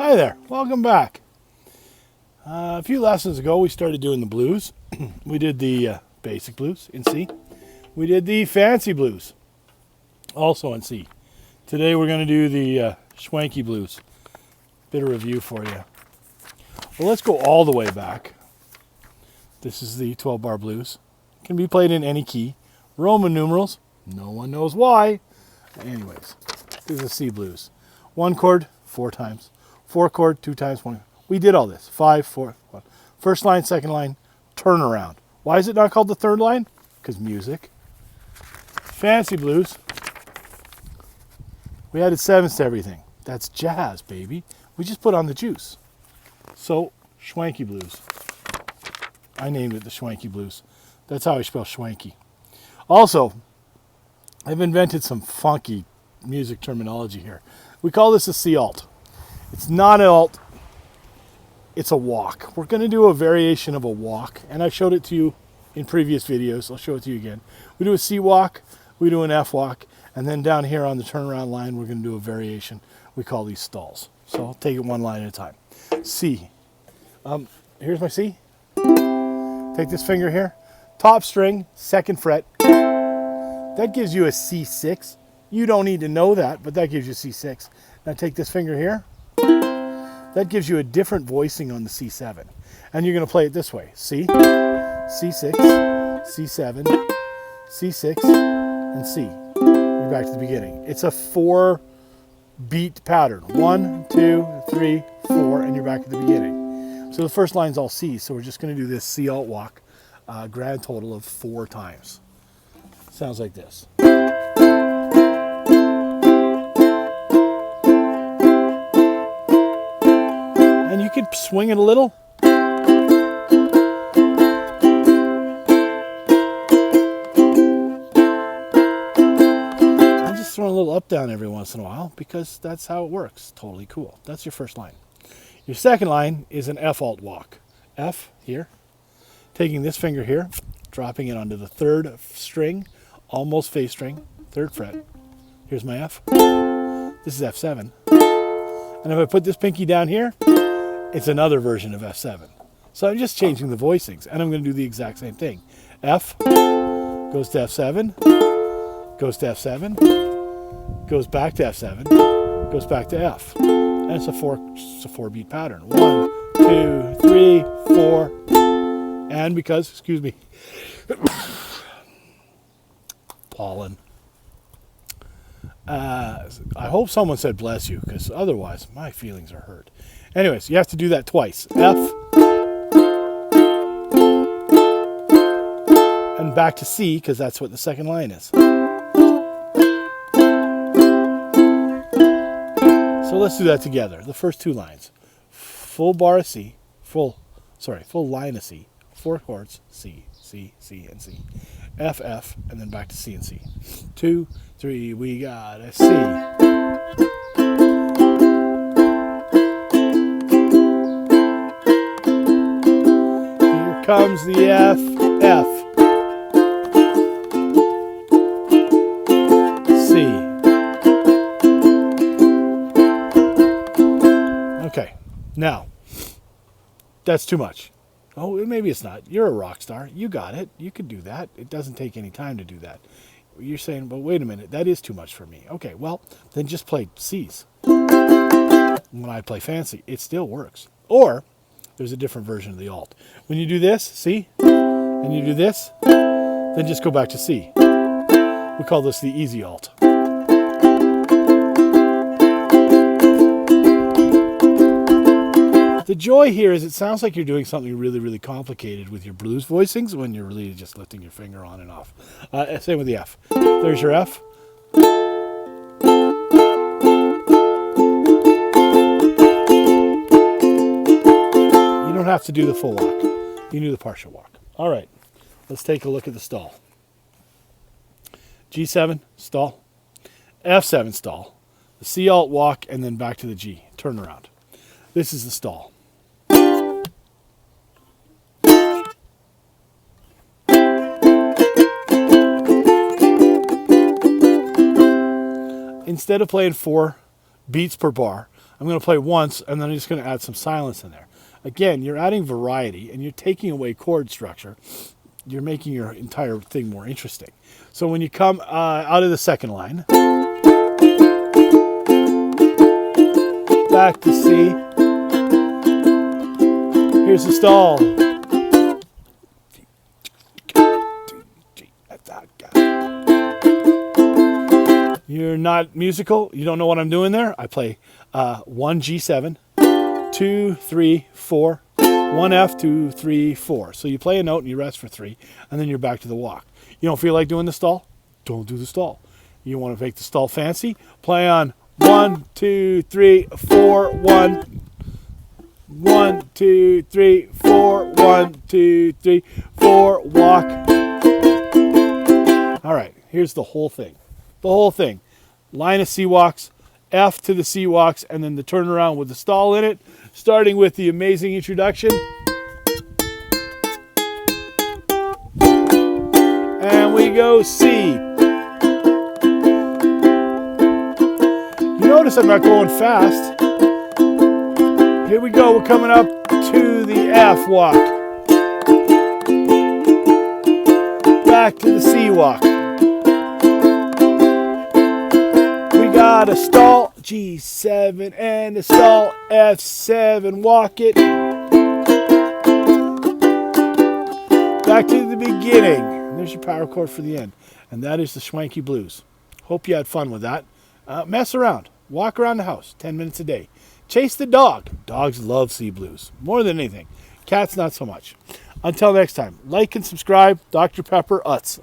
Hi there, welcome back. A few lessons ago we started doing the blues. We did the basic blues in C. We did the fancy blues, also in C. Today we're going to do the Schwanky blues. Bit of review for you. Well, let's go all the way back. This is the 12-bar blues. Can be played in any key. Roman numerals, no one knows why. Anyways, this is a C blues. 1 chord, 4 times. 4 chord, 2 times, 1. We did all this. 5, 4, 1. First line, second line, turn around. Why is it not called the third line? Because music. Fancy blues. We added sevenths to everything. That's jazz, baby. We just put on the juice. So, Schwanky blues. I named it the Schwanky blues. That's how I spell Schwanky. Also, I've invented some funky music terminology here. We call this a C alt. It's not an alt, it's a walk. We're going to do a variation of a walk, and I showed it to you in previous videos. I'll show it to you again. We do a C walk, we do an F walk, and then down here on the turnaround line, we're going to do a variation. We call these stalls. So I'll take it one line at a time. C. Here's my C. Take this finger here. Top string, 2nd fret. That gives you a C6. You don't need to know that, but that gives you C6. Now take this finger here. That gives you a different voicing on the C7. And you're going to play it this way. C, C6, C7, C6, and C. You're back to the beginning. It's a 4-beat pattern. 1, 2, 3, 4, and you're back at the beginning. So the first line's all C, so we're just going to do this C alt walk, grand total of 4 times. Sounds like this. And you can swing it a little. I'm just throwing a little up down every once in a while because that's how it works. Totally cool. That's your first line. Your second line is an F alt walk. F here. Taking this finger here, dropping it onto the 3rd string, almost face string, 3rd fret. Here's my F. This is F7. And if I put this pinky down here, it's another version of F7. So I'm just changing the voicings, and I'm going to do the exact same thing. F goes to F7, goes to F7, goes back to F7, goes back to F. And it's a 4-beat pattern. 1, 2, 3, 4. And because, excuse me, pollen. I hope someone said bless you, because otherwise my feelings are hurt. Anyways, you have to do that twice. F. And back to C, because that's what the second line is. So let's do that together. The first 2 lines. Full bar of C. Full line of C. 4 chords. C, C, C, and C. F, F, and then back to C and C. 2, 3, we got a C. Here comes the F, F. C. Okay, now, that's too much. Oh, maybe it's not. You're a rock star. You got it. You could do that. It doesn't take any time to do that. You're saying, but wait a minute, that is too much for me. Okay, well, then just play C's. When I play fancy, it still works. Or, there's a different version of the alt. When you do this, C, and you do this, then just go back to C. We call this the easy alt. The joy here is it sounds like you're doing something really, really complicated with your blues voicings when you're really just lifting your finger on and off. Same with the F. There's your F. You don't have to do the full walk. You can do the partial walk. All right, let's take a look at the stall. G7, stall. F7, stall. The C alt walk, and then back to the G. Turn around. This is the stall. Instead of playing 4 beats per bar, I'm going to play once, and then I'm just going to add some silence in there. Again, you're adding variety, and you're taking away chord structure. You're making your entire thing more interesting. So when you come out of the second line, back to C, here's the stall. You're not musical, you don't know what I'm doing there. I play 1 G7, 2, 3, 4, 1 F, 2, 3, 4. So you play a note and you rest for 3, and then you're back to the walk. You don't feel like doing the stall? Don't do the stall. You want to make the stall fancy? Play on 1, 2, 3, 4, 1. 1, 2, 3, 4, 1, 2, 3, 4, walk. All right, here's the whole thing. The whole thing. Line of C walks, F to the C walks, and then the turnaround with the stall in it, starting with the amazing introduction. And we go C. You notice I'm not going fast. Here we go, we're coming up to the F walk. Back to the C walk. Got a stall, G7, and a stall, F7, walk it. Back to the beginning. There's your power chord for the end. And that is the Schwanky Blues. Hope you had fun with that. Mess around. Walk around the house 10 minutes a day. Chase the dog. Dogs love C blues more than anything. Cats, not so much. Until next time, like and subscribe. Dr. Pepper Utz.